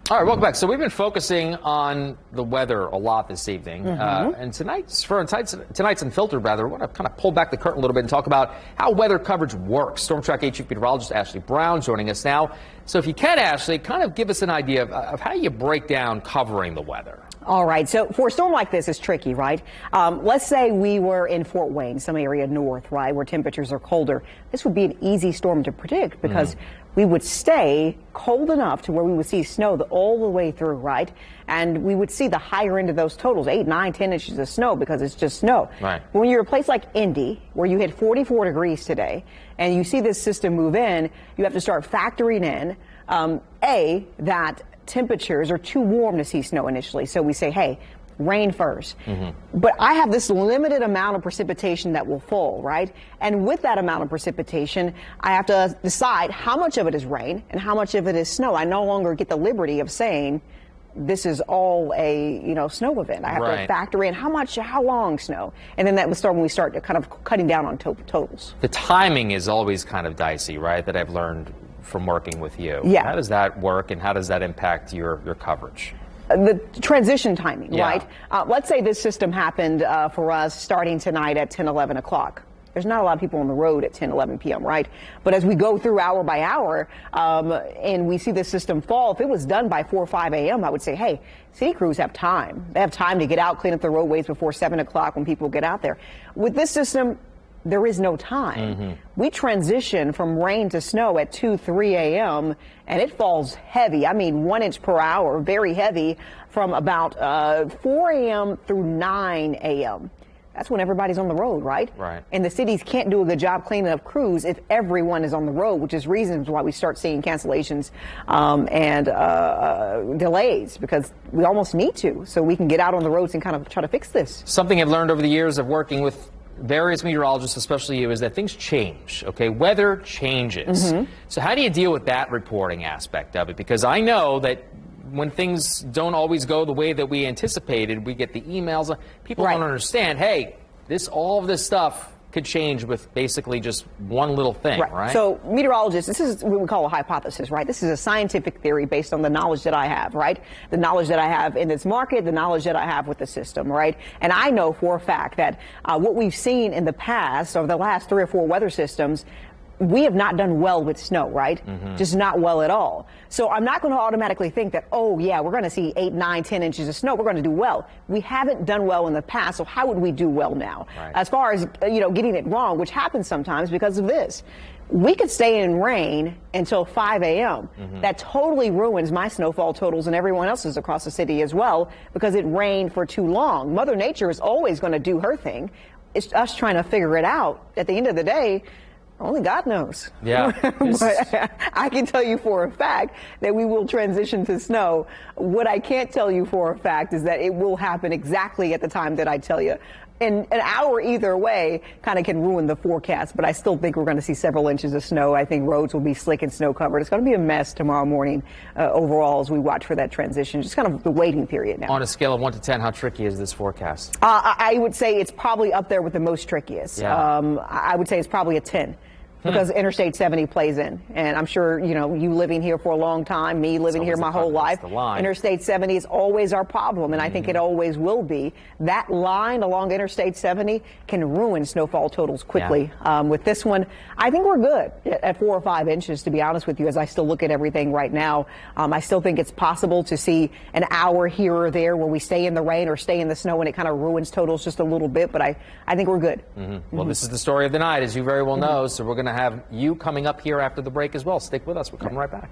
All right, welcome back. So we've been focusing on the weather a lot this evening. And tonight's Unfiltered, rather, we want to kind of pull back the curtain a little bit and talk about how weather coverage works. Storm Track 8 Chief Meteorologist Ashley Brown joining us now. So if you can, Ashley, kind of give us an idea of how you break down covering the weather. All right, so for a storm like this, it's tricky, right? Let's say we were in Fort Wayne, some area north, right, where temperatures are colder. This would be an easy storm to predict because we would stay cold enough to where we would see snow all the way through, right? And we would see the higher end of those totals, 8, 9, 10 inches of snow because it's just snow. Right. When you're a place like Indy, where you hit 44 degrees today, and you see this system move in, you have to start factoring in, that temperatures are too warm to see snow initially. So we say, hey, rain first. But I have this limited amount of precipitation that will fall, right? And with that amount of precipitation, I have to decide how much of it is rain and how much of it is snow. I no longer get the liberty of saying this is all a, snow event. I have to factor in how long snow. And then that would start when we start kind of cutting down on totals. The timing is always kind of dicey, right? That I've learned from working with you. Yeah. How does that work and how does that impact your coverage? The transition timing, right? Let's say this system happened for us starting tonight at 10, 11 o'clock. There's not a lot of people on the road at 10, 11 p.m., right? But as we go through hour by hour and we see this system fall, if it was done by 4 or 5 a.m., I would say, hey, city crews have time. They have time to get out, clean up the roadways before 7 o'clock when people get out there. With this system, there is no time. We transition from rain to snow at 2, 3 a.m. and it falls heavy. I mean, 1 inch per hour, very heavy from about 4 a.m. through 9 a.m. That's when everybody's on the road, right? Right. And the cities can't do a good job cleaning up crews if everyone is on the road, which is reasons why we start seeing cancellations and delays, because we almost need to, so we can get out on the roads and kind of try to fix this. Something I've learned over the years of working with various meteorologists, especially you, is that things change, okay? Weather changes. So how do you deal with that reporting aspect of it? Because I know that when things don't always go the way that we anticipated, we get the emails. People don't understand, hey, all of this stuff could change with basically just one little thing, right? So meteorologists, this is what we call a hypothesis, right? This is a scientific theory based on the knowledge that I have, right? The knowledge that I have in this market, the knowledge that I have with the system, right? And I know for a fact that what we've seen in the past, over the last 3 or 4 weather systems, we have not done well with snow, right? Just not well at all. So I'm not going to automatically think that, oh, yeah, we're going to see 8, 9, 10 inches of snow. We're going to do well. We haven't done well in the past, so how would we do well now? As far as, getting it wrong, which happens sometimes because of this. We could stay in rain until 5 a.m. That totally ruins my snowfall totals and everyone else's across the city as well because it rained for too long. Mother Nature is always going to do her thing. It's us trying to figure it out. At the end of the day, only God knows. Yeah. But I can tell you for a fact that we will transition to snow. What I can't tell you for a fact is that it will happen exactly at the time that I tell you. And an hour either way kind of can ruin the forecast, but I still think we're going to see several inches of snow. I think roads will be slick and snow covered. It's going to be a mess tomorrow morning overall as we watch for that transition. Just kind of the waiting period now. On a scale of 1 to 10, how tricky is this forecast? I would say it's probably up there with the most trickiest. I would say it's probably a 10. Because Interstate 70 plays in. And I'm sure, you living here for a long time, me living here my whole life, Interstate 70 is always our problem, and I think it always will be. That line along Interstate 70 can ruin snowfall totals quickly. With this one, I think we're good at 4 or 5 inches, to be honest with you, as I still look at everything right now. I still think it's possible to see an hour here or there where we stay in the rain or stay in the snow and it kind of ruins totals just a little bit, but I think we're good. Well, this is the story of the night, as you very well know, so we're going to have you coming up here after the break as well. Stick with us. We're coming right back.